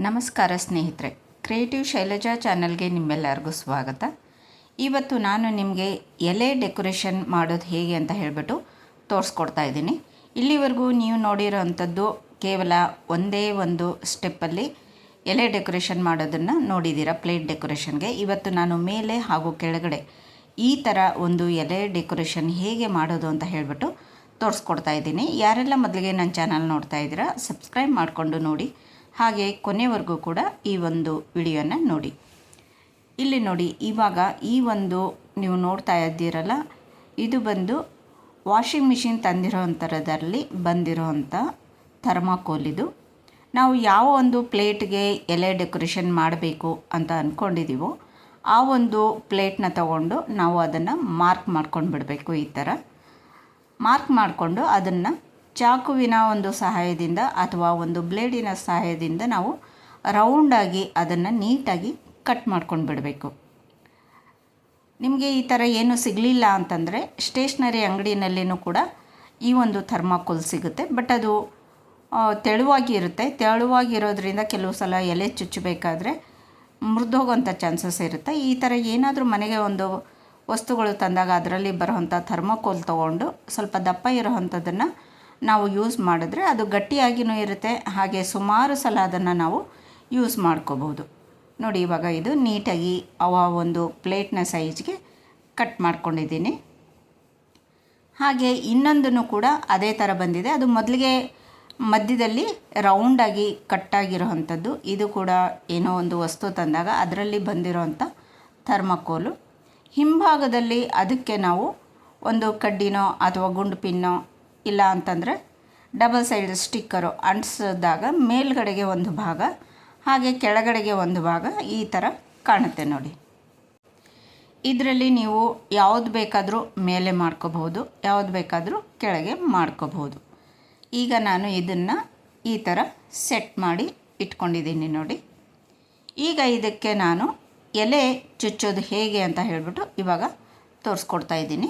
ನಮಸ್ಕಾರ ಸ್ನೇಹಿತರೆ, ಕ್ರಿಯೇಟಿವ್ ಶೈಲಜಾ ಚಾನಲ್ಗೆ ನಿಮ್ಮೆಲ್ಲರಿಗೂ ಸ್ವಾಗತ. ಇವತ್ತು ನಾನು ನಿಮಗೆ ಎಲೆ ಡೆಕೋರೇಷನ್ ಮಾಡೋದು ಹೇಗೆ ಅಂತ ಹೇಳಿಬಿಟ್ಟು ತೋರಿಸ್ಕೊಡ್ತಾ ಇದ್ದೀನಿ. ಇಲ್ಲಿವರೆಗೂ ನೀವು ನೋಡಿರೋ ಅಂಥದ್ದು ಕೇವಲ ಒಂದೇ ಒಂದು ಸ್ಟೆಪ್ಪಲ್ಲಿ ಎಲೆ ಡೆಕೋರೇಷನ್ ಮಾಡೋದನ್ನು ನೋಡಿದ್ದೀರಾ. ಪ್ಲೇಟ್ ಡೆಕೋರೇಷನ್ಗೆ ಇವತ್ತು ನಾನು ಮೇಲೆ ಹಾಗೂ ಕೆಳಗಡೆ ಈ ಥರ ಒಂದು ಎಲೆ ಡೆಕೋರೇಷನ್ ಹೇಗೆ ಮಾಡೋದು ಅಂತ ಹೇಳಿಬಿಟ್ಟು ತೋರಿಸ್ಕೊಡ್ತಾ ಇದ್ದೀನಿ. ಯಾರೆಲ್ಲ ಮೊದಲಿಗೆ ನನ್ನ ಚಾನಲ್ ನೋಡ್ತಾ ಇದ್ದೀರಾ ಸಬ್ಸ್ಕ್ರೈಬ್ ಮಾಡಿಕೊಂಡು ನೋಡಿ, ಹಾಗೆ ಕೊನೆವರೆಗೂ ಕೂಡ ಈ ಒಂದು ವಿಡಿಯೋನ ನೋಡಿ. ಇಲ್ಲಿ ನೋಡಿ, ಇವಾಗ ಈ ಒಂದು ನೀವು ನೋಡ್ತಾ ಇದ್ದೀರಲ್ಲ, ಇದು ಬಂದು ವಾಷಿಂಗ್ ಮಿಷಿನ್ ತಂದಿರೋ ಅಂಥರದಲ್ಲಿ ಬಂದಿರೋವಂಥ ಥರ್ಮಾಕೋಲ್. ಇದು ನಾವು ಯಾವ ಒಂದು ಪ್ಲೇಟ್ಗೆ ಎಲೆ ಡೆಕೋರೇಷನ್ ಮಾಡಬೇಕು ಅಂತ ಅಂದ್ಕೊಂಡಿದ್ದೀವೋ ಆ ಒಂದು ಪ್ಲೇಟ್ನ ತಗೊಂಡು ನಾವು ಅದನ್ನು ಮಾರ್ಕ್ ಮಾಡ್ಕೊಂಡು ಬಿಡಬೇಕು. ಈ ಥರ ಮಾರ್ಕ್ ಮಾಡಿಕೊಂಡು ಅದನ್ನು ಚಾಕುವಿನ ಒಂದು ಸಹಾಯದಿಂದ ಅಥವಾ ಒಂದು ಬ್ಲೇಡಿನ ಸಹಾಯದಿಂದ ನಾವು ರೌಂಡಾಗಿ ಅದನ್ನು ನೀಟಾಗಿ ಕಟ್ ಮಾಡ್ಕೊಂಡು ಬಿಡಬೇಕು. ನಿಮಗೆ ಈ ಥರ ಏನು ಸಿಗಲಿಲ್ಲ ಅಂತಂದರೆ ಸ್ಟೇಷ್ನರಿ ಅಂಗಡಿನಲ್ಲಿನೂ ಕೂಡ ಈ ಒಂದು ಥರ್ಮಾಕೋಲ್ ಸಿಗುತ್ತೆ. ಬಟ್ ಅದು ತೆಳುವಾಗಿ ಇರುತ್ತೆ. ತೆಳುವಾಗಿರೋದ್ರಿಂದ ಕೆಲವು ಸಲ ಎಲೆ ಚುಚ್ಚಬೇಕಾದ್ರೆ ಮುರಿದೋಗೋಂಥ ಚಾನ್ಸಸ್ ಇರುತ್ತೆ. ಈ ಥರ ಏನಾದರೂ ಮನೆಗೆ ಒಂದು ವಸ್ತುಗಳು ತಂದಾಗ ಅದರಲ್ಲಿ ಬರೋವಂಥ ಥರ್ಮಾಕೋಲ್ ತೊಗೊಂಡು ಸ್ವಲ್ಪ ದಪ್ಪ ಇರೋವಂಥದ್ದನ್ನು ನಾವು ಯೂಸ್ ಮಾಡಿದ್ರೆ ಅದು ಗಟ್ಟಿಯಾಗಿಯೂ ಇರುತ್ತೆ, ಹಾಗೆ ಸುಮಾರು ಸಲ ಅದನ್ನು ನಾವು ಯೂಸ್ ಮಾಡ್ಕೋಬೋದು. ನೋಡಿ, ಇವಾಗ ಇದು ನೀಟಾಗಿ ಒಂದು ಪ್ಲೇಟ್ನ ಸೈಜ್ಗೆ ಕಟ್ ಮಾಡ್ಕೊಂಡಿದ್ದೀನಿ. ಹಾಗೆ ಇನ್ನೊಂದನ್ನು ಕೂಡ ಅದೇ ಥರ ಬಂದಿದೆ. ಅದು ಮೊದಲಿಗೆ ಮಧ್ಯದಲ್ಲಿ ರೌಂಡಾಗಿ ಕಟ್ಟಾಗಿರೋ ಅಂಥದ್ದು. ಇದು ಕೂಡ ಏನೋ ಒಂದು ವಸ್ತು ತಂದಾಗ ಅದರಲ್ಲಿ ಬಂದಿರೋವಂಥ ಥರ್ಮಾಕೋಲು. ಹಿಂಭಾಗದಲ್ಲಿ ಅದಕ್ಕೆ ನಾವು ಒಂದು ಕಡ್ಡಿನೋ ಅಥವಾ ಗುಂಡು ಪಿನ್ನೋ ಇಲ್ಲ ಅಂತಂದರೆ ಡಬಲ್ ಸೈಡ್ ಸ್ಟಿಕ್ಕರು ಅಂಟಿಸಿದಾಗ ಮೇಲ್ಗಡೆಗೆ ಒಂದು ಭಾಗ ಹಾಗೆ ಕೆಳಗಡೆಗೆ ಒಂದು ಭಾಗ ಈ ಥರ ಕಾಣುತ್ತೆ ನೋಡಿ. ಇದರಲ್ಲಿ ನೀವು ಯಾವುದು ಬೇಕಾದರೂ ಮೇಲೆ ಮಾಡ್ಕೋಬಹುದು, ಯಾವುದು ಬೇಕಾದರೂ ಕೆಳಗೆ ಮಾಡ್ಕೋಬಹುದು. ಈಗ ನಾನು ಇದನ್ನು ಈ ಥರ ಸೆಟ್ ಮಾಡಿ ಇಟ್ಕೊಂಡಿದ್ದೀನಿ ನೋಡಿ. ಈಗ ಇದಕ್ಕೆ ನಾನು ಎಲೆ ಚುಚ್ಚೋದು ಹೇಗೆ ಅಂತ ಹೇಳಿಬಿಟ್ಟು ಇವಾಗ ತೋರಿಸ್ಕೊಡ್ತಾ ಇದ್ದೀನಿ.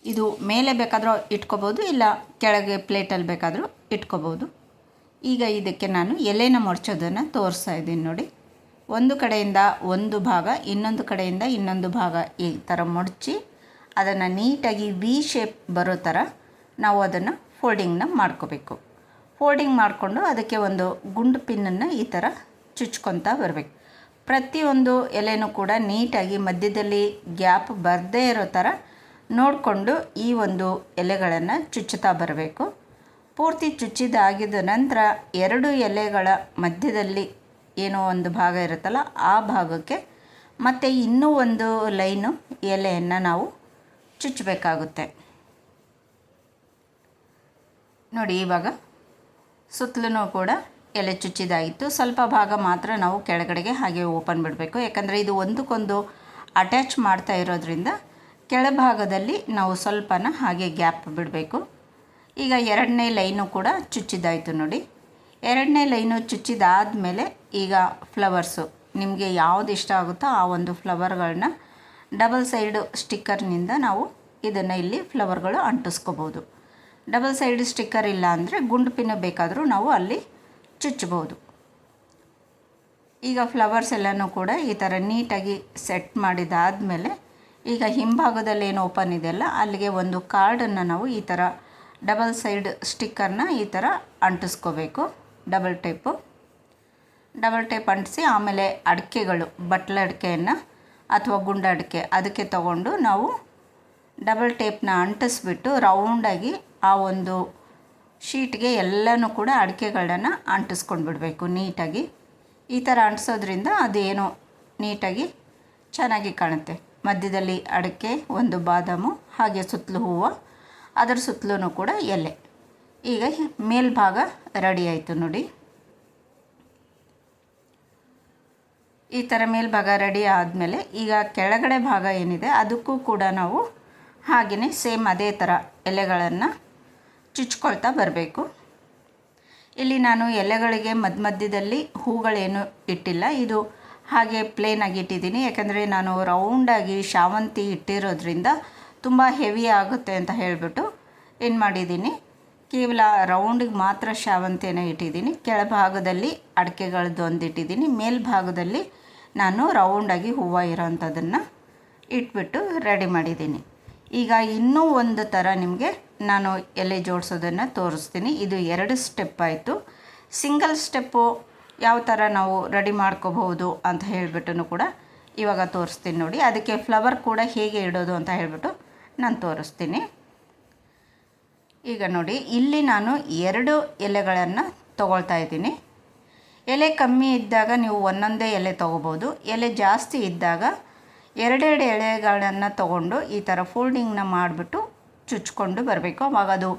ಇದು ಮೇಲೆ ಬೇಕಾದರೂ ಇಟ್ಕೋಬೋದು, ಇಲ್ಲ ಕೆಳಗೆ ಪ್ಲೇಟಲ್ಲಿ ಬೇಕಾದರೂ ಇಟ್ಕೋಬೋದು. ಈಗ ಇದಕ್ಕೆ ನಾನು ಎಲೆನ ಮಡಚೋದನ್ನು ತೋರಿಸ್ತಾ ಇದ್ದೀನಿ ನೋಡಿ. ಒಂದು ಕಡೆಯಿಂದ ಒಂದು ಭಾಗ, ಇನ್ನೊಂದು ಕಡೆಯಿಂದ ಇನ್ನೊಂದು ಭಾಗ ಈ ಥರ ಮಡಚಿ ಅದನ್ನು ನೀಟಾಗಿ ವಿ ಶೇಪ್ ಬರೋ ಥರ ನಾವು ಅದನ್ನು ಫೋಲ್ಡಿಂಗ್ನ ಮಾಡ್ಕೋಬೇಕು. ಫೋಲ್ಡಿಂಗ್ ಮಾಡಿಕೊಂಡು ಅದಕ್ಕೆ ಒಂದು ಗುಂಡು ಪಿನ್ನನ್ನು ಈ ಥರ ಚುಚ್ಕೊತಾ ಬರಬೇಕು. ಪ್ರತಿಯೊಂದು ಎಲೆನೂ ಕೂಡ ನೀಟಾಗಿ ಮಧ್ಯದಲ್ಲಿ ಗ್ಯಾಪ್ ಬರದೇ ಇರೋ ಥರ ನೋಡಿಕೊಂಡು ಈ ಒಂದು ಎಲೆಗಳನ್ನು ಚುಚ್ಚುತ್ತಾ ಬರಬೇಕು. ಪೂರ್ತಿ ಚುಚ್ಚಿದಾಗಿದ್ದ ನಂತರ ಎರಡು ಎಲೆಗಳ ಮಧ್ಯದಲ್ಲಿ ಏನೋ ಒಂದು ಭಾಗ ಇರುತ್ತಲ್ಲ ಆ ಭಾಗಕ್ಕೆ ಮತ್ತು ಇನ್ನೂ ಒಂದು ಲೈನು ಎಲೆಯನ್ನು ನಾವು ಚುಚ್ಚಬೇಕಾಗುತ್ತೆ ನೋಡಿ. ಇವಾಗ ಸುತ್ತಲೂ ಕೂಡ ಎಲೆ ಚುಚ್ಚಿದಾಗಿತ್ತು. ಸ್ವಲ್ಪ ಭಾಗ ಮಾತ್ರ ನಾವು ಕೆಳಗಡೆಗೆ ಹಾಗೆ ಓಪನ್ ಬಿಡಬೇಕು, ಯಾಕಂದರೆ ಇದು ಒಂದಕ್ಕೊಂದು ಅಟ್ಯಾಚ್ ಮಾಡ್ತಾ ಇರೋದ್ರಿಂದ ಕೆಳಭಾಗದಲ್ಲಿ ನಾವು ಸ್ವಲ್ಪನ ಹಾಗೆ ಗ್ಯಾಪ್ ಬಿಡಬೇಕು. ಈಗ ಎರಡನೇ ಲೈನು ಕೂಡ ಚುಚ್ಚಿದ್ದಾಯಿತು ನೋಡಿ. ಎರಡನೇ ಲೈನು ಚುಚ್ಚಿದಾದಮೇಲೆ ಈಗ ಫ್ಲವರ್ಸು ನಿಮಗೆ ಯಾವುದು ಇಷ್ಟ ಆಗುತ್ತೋ ಆ ಒಂದು ಫ್ಲವರ್ಗಳನ್ನ ಡಬಲ್ ಸೈಡು ಸ್ಟಿಕ್ಕರ್ನಿಂದ ನಾವು ಇದನ್ನು ಇಲ್ಲಿ ಫ್ಲವರ್ಗಳು ಅಂಟಿಸ್ಕೋಬೋದು. ಡಬಲ್ ಸೈಡ್ ಸ್ಟಿಕ್ಕರ್ ಇಲ್ಲ ಅಂದರೆ ಗುಂಡು ಪಿನ್ ಬೇಕಾದರೂ ನಾವು ಅಲ್ಲಿ ಚುಚ್ಚಬಹುದು. ಈಗ ಫ್ಲವರ್ಸ್ ಎಲ್ಲನೂ ಕೂಡ ಈ ಥರ ನೀಟಾಗಿ ಸೆಟ್ ಮಾಡಿದಾದಮೇಲೆ ಈಗ ಹಿಂಭಾಗದಲ್ಲಿ ಏನು ಓಪನ್ ಇದೆಯಲ್ಲ ಅಲ್ಲಿಗೆ ಒಂದು ಕಾರ್ಡನ್ನು ನಾವು ಈ ಥರ ಡಬಲ್ ಸೈಡ್ ಸ್ಟಿಕ್ಕರ್ನ ಈ ಥರ ಅಂಟಿಸ್ಕೋಬೇಕು. ಡಬಲ್ ಟೇಪ್ ಅಂಟಿಸಿ ಆಮೇಲೆ ಅಡಿಕೆಗಳು, ಬಟ್ಲೆ ಅಡಿಕೆಯನ್ನು ಅಥವಾ ಗುಂಡು ಅಡಿಕೆ ಅದಕ್ಕೆ ತಗೊಂಡು ನಾವು ಡಬಲ್ ಟೇಪ್ನ ಅಂಟಿಸ್ಬಿಟ್ಟು ರೌಂಡಾಗಿ ಆ ಒಂದು ಶೀಟ್ಗೆ ಎಲ್ಲನೂ ಕೂಡ ಅಡಿಕೆಗಳನ್ನು ಅಂಟಿಸ್ಕೊಂಡು ಬಿಡಬೇಕು ನೀಟಾಗಿ. ಈ ಥರ ಅಂಟಿಸೋದ್ರಿಂದ ಅದೇನೋ ನೀಟಾಗಿ ಚೆನ್ನಾಗಿ ಕಾಣುತ್ತೆ. ಮಧ್ಯದಲ್ಲಿ ಅಡಿಕೆ, ಒಂದು ಬಾದಾಮು, ಹಾಗೆ ಸುತ್ತಲೂ ಹೂವು, ಅದರ ಸುತ್ತಲೂ ಕೂಡ ಎಲೆ. ಈಗ ಮೇಲ್ಭಾಗ ರೆಡಿ ಆಯಿತು ನೋಡಿ. ಈ ಥರ ಮೇಲ್ಭಾಗ ರೆಡಿ ಆದಮೇಲೆ ಈಗ ಕೆಳಗಡೆ ಭಾಗ ಏನಿದೆ ಅದಕ್ಕೂ ಕೂಡ ನಾವು ಹಾಗೆಯೇ ಸೇಮ್ ಅದೇ ಥರ ಎಲೆಗಳನ್ನು ಚುಚ್ಕೊಳ್ತಾ ಬರಬೇಕು. ಇಲ್ಲಿ ನಾನು ಎಲೆಗಳಿಗೆ ಮಧ್ಯದಲ್ಲಿ ಹೂಗಳೇನು ಇಟ್ಟಿಲ್ಲ, ಇದು ಹಾಗೆ ಪ್ಲೇನಾಗಿ ಇಟ್ಟಿದ್ದೀನಿ. ಯಾಕಂದರೆ ನಾನು ರೌಂಡಾಗಿ ಶಾವಂತಿ ಇಟ್ಟಿರೋದ್ರಿಂದ ತುಂಬ ಹೆವಿ ಆಗುತ್ತೆ ಅಂತ ಹೇಳಿಬಿಟ್ಟು ಏನು ಮಾಡಿದ್ದೀನಿ, ಕೇವಲ ರೌಂಡಿಗೆ ಮಾತ್ರ ಶಾವಂತಿಯನ್ನು ಇಟ್ಟಿದ್ದೀನಿ. ಕೆಳಭಾಗದಲ್ಲಿ ಅಡಿಕೆಗಳದ್ದು ಒಂದು ಇಟ್ಟಿದ್ದೀನಿ. ಮೇಲ್ಭಾಗದಲ್ಲಿ ನಾನು ರೌಂಡಾಗಿ ಹೂವು ಇರೋವಂಥದ್ದನ್ನು ಇಟ್ಬಿಟ್ಟು ರೆಡಿ ಮಾಡಿದ್ದೀನಿ. ಈಗ ಇನ್ನೂ ಒಂದು ಥರ ನಿಮಗೆ ನಾನು ಎಲೆ ಜೋಡಿಸೋದನ್ನು ತೋರಿಸ್ತೀನಿ. ಇದು 2 ಸ್ಟೆಪ್ ಆಯಿತು. ಸಿಂಗಲ್ ಸ್ಟೆಪ್ಪು ಯಾವ ಥರ ನಾವು ರೆಡಿ ಮಾಡ್ಕೋಬಹುದು ಅಂತ ಹೇಳಿಬಿಟ್ಟು ಕೂಡ ಇವಾಗ ತೋರಿಸ್ತೀನಿ ನೋಡಿ. ಅದಕ್ಕೆ ಫ್ಲವರ್ ಕೂಡ ಹೇಗೆ ಇಡೋದು ಅಂತ ಹೇಳಿಬಿಟ್ಟು ನಾನು ತೋರಿಸ್ತೀನಿ. ಈಗ ನೋಡಿ, ಇಲ್ಲಿ ನಾನು 2 ಎಲೆಗಳನ್ನು ತೊಗೊಳ್ತಾ ಇದ್ದೀನಿ. ಎಲೆ ಕಮ್ಮಿ ಇದ್ದಾಗ ನೀವು ಒಂದೊಂದೇ ಎಲೆ ತೊಗೋಬೋದು. ಎಲೆ ಜಾಸ್ತಿ ಇದ್ದಾಗ 2 ಎಲೆಗಳನ್ನು ತೊಗೊಂಡು ಈ ಥರ ಫೋಲ್ಡಿಂಗ್ನ ಮಾಡಿಬಿಟ್ಟು ಚುಚ್ಕೊಂಡು ಬರಬೇಕು. ಆವಾಗ ಅದು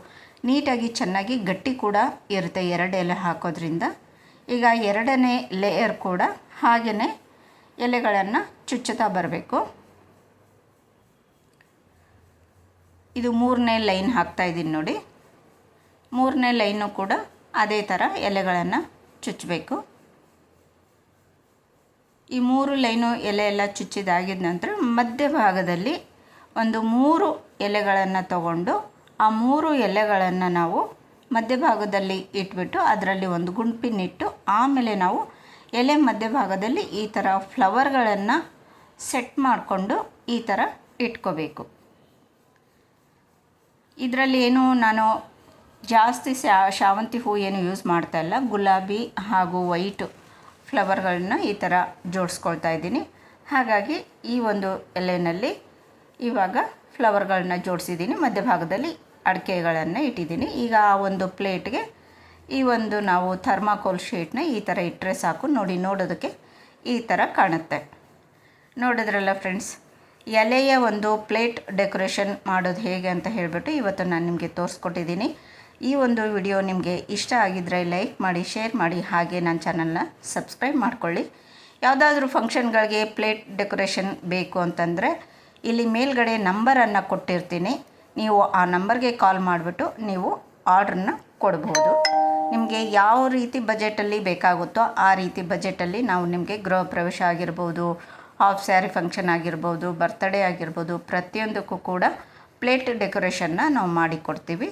ನೀಟಾಗಿ ಚೆನ್ನಾಗಿ ಗಟ್ಟಿ ಕೂಡ ಇರುತ್ತೆ 2 ಎಲೆ ಹಾಕೋದ್ರಿಂದ. ಈಗ 2ನೇ ಲೇಯರ್ ಕೂಡ ಹಾಗೆಯೇ ಎಲೆಗಳನ್ನು ಚುಚ್ಚುತ್ತಾ ಬರಬೇಕು. ಇದು 3ನೇ ಲೈನ್ ಹಾಕ್ತಾಯಿದ್ದೀನಿ ನೋಡಿ. 3ನೇ ಲೈನು ಕೂಡ ಅದೇ ಥರ ಎಲೆಗಳನ್ನು ಚುಚ್ಚಬೇಕು. ಈ 3 ಲೈನು ಎಲೆ ಎಲ್ಲ ಚುಚ್ಚಿದಾಗಿದ ನಂತರ ಮಧ್ಯಭಾಗದಲ್ಲಿ ಒಂದು 3 ಎಲೆಗಳನ್ನು ತಗೊಂಡು ಆ 3 ಎಲೆಗಳನ್ನು ನಾವು ಮಧ್ಯಭಾಗದಲ್ಲಿ ಇಟ್ಬಿಟ್ಟು ಅದರಲ್ಲಿ ಒಂದು ಗುಂಪಿನಿಟ್ಟು ಆಮೇಲೆ ನಾವು ಎಲೆ ಮಧ್ಯಭಾಗದಲ್ಲಿ ಈ ಥರ ಫ್ಲವರ್ಗಳನ್ನು ಸೆಟ್ ಮಾಡಿಕೊಂಡು ಈ ಥರ ಇಟ್ಕೋಬೇಕು. ಇದರಲ್ಲಿ ಏನು ನಾನು ಜಾಸ್ತಿ ಶಾವಂತಿ ಹೂ ಏನು ಯೂಸ್ ಮಾಡ್ತಾಯಿಲ್ಲ. ಗುಲಾಬಿ ಹಾಗೂ ವೈಟು ಫ್ಲವರ್ಗಳನ್ನ ಈ ಥರ ಜೋಡಿಸ್ಕೊಳ್ತಾ ಇದ್ದೀನಿ. ಹಾಗಾಗಿ ಈ ಒಂದು ಎಲೆಯಲ್ಲಿ ಇವಾಗ ಫ್ಲವರ್ಗಳನ್ನ ಜೋಡಿಸಿದ್ದೀನಿ. ಮಧ್ಯಭಾಗದಲ್ಲಿ ಅಡಿಕೆಗಳನ್ನು ಇಟ್ಟಿದ್ದೀನಿ. ಈಗ ಆ ಒಂದು ಪ್ಲೇಟ್ಗೆ ಈ ಒಂದು ನಾವು ಥರ್ಮಾಕೋಲ್ ಶೀಟ್ನ ಈ ಥರ ಇಟ್ಟರೆ ಸಾಕು. ನೋಡಿ, ನೋಡೋದಕ್ಕೆ ಈ ಥರ ಕಾಣುತ್ತೆ. ನೋಡಿದ್ರಲ್ಲ ಫ್ರೆಂಡ್ಸ್, ಎಲೆಯ ಒಂದು ಪ್ಲೇಟ್ ಡೆಕೋರೇಷನ್ ಮಾಡೋದು ಹೇಗೆ ಅಂತ ಹೇಳಿಬಿಟ್ಟು ಇವತ್ತು ನಾನು ನಿಮಗೆ ತೋರಿಸ್ಕೊಟ್ಟಿದ್ದೀನಿ. ಈ ಒಂದು ವಿಡಿಯೋ ನಿಮಗೆ ಇಷ್ಟ ಆಗಿದ್ದರೆ ಲೈಕ್ ಮಾಡಿ, ಶೇರ್ ಮಾಡಿ, ಹಾಗೆ ನನ್ನ ಚಾನಲ್ನ ಸಬ್ಸ್ಕ್ರೈಬ್ ಮಾಡ್ಕೊಳ್ಳಿ. ಯಾವುದಾದ್ರೂ ಫಂಕ್ಷನ್ಗಳಿಗೆ ಪ್ಲೇಟ್ ಡೆಕೋರೇಷನ್ ಬೇಕು ಅಂತಂದರೆ ಇಲ್ಲಿ ಮೇಲ್ಗಡೆ ನಂಬರನ್ನು ಕೊಟ್ಟಿರ್ತೀನಿ. ನೀವು ಆ ನಂಬರ್ಗೆ ಕಾಲ್ ಮಾಡಿಬಿಟ್ಟು ನೀವು ಆರ್ಡ್ರನ್ನ ಕೊಡ್ಬೋದು. ನಿಮಗೆ ಯಾವ ರೀತಿ ಬಜೆಟಲ್ಲಿ ಬೇಕಾಗುತ್ತೋ ಆ ರೀತಿ ಬಜೆಟಲ್ಲಿ ನಾವು ನಿಮಗೆ ಗೃಹ ಪ್ರವೇಶ ಆಗಿರ್ಬೋದು, ಹಾಫ್ ಸ್ಯಾರಿ ಫಂಕ್ಷನ್ ಆಗಿರ್ಬೋದು, ಬರ್ತ್ಡೇ ಆಗಿರ್ಬೋದು, ಪ್ರತಿಯೊಂದಕ್ಕೂ ಕೂಡ ಪ್ಲೇಟ್ ಡೆಕೋರೇಷನ್ನ ನಾವು ಮಾಡಿಕೊಡ್ತೀವಿ.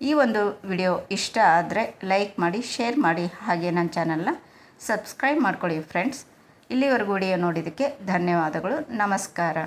ಈ ಒಂದು ವಿಡಿಯೋ ಇಷ್ಟ ಆದರೆ ಲೈಕ್ ಮಾಡಿ, ಶೇರ್ ಮಾಡಿ, ಹಾಗೆ ನನ್ನ ಚಾನಲ್ನ ಸಬ್ಸ್ಕ್ರೈಬ್ ಮಾಡ್ಕೊಳ್ಳಿ ಫ್ರೆಂಡ್ಸ್. ಇಲ್ಲಿವರೆಗೂ ವಿಡಿಯೋ ನೋಡಿದ್ದಕ್ಕೆ ಧನ್ಯವಾದಗಳು. ನಮಸ್ಕಾರ.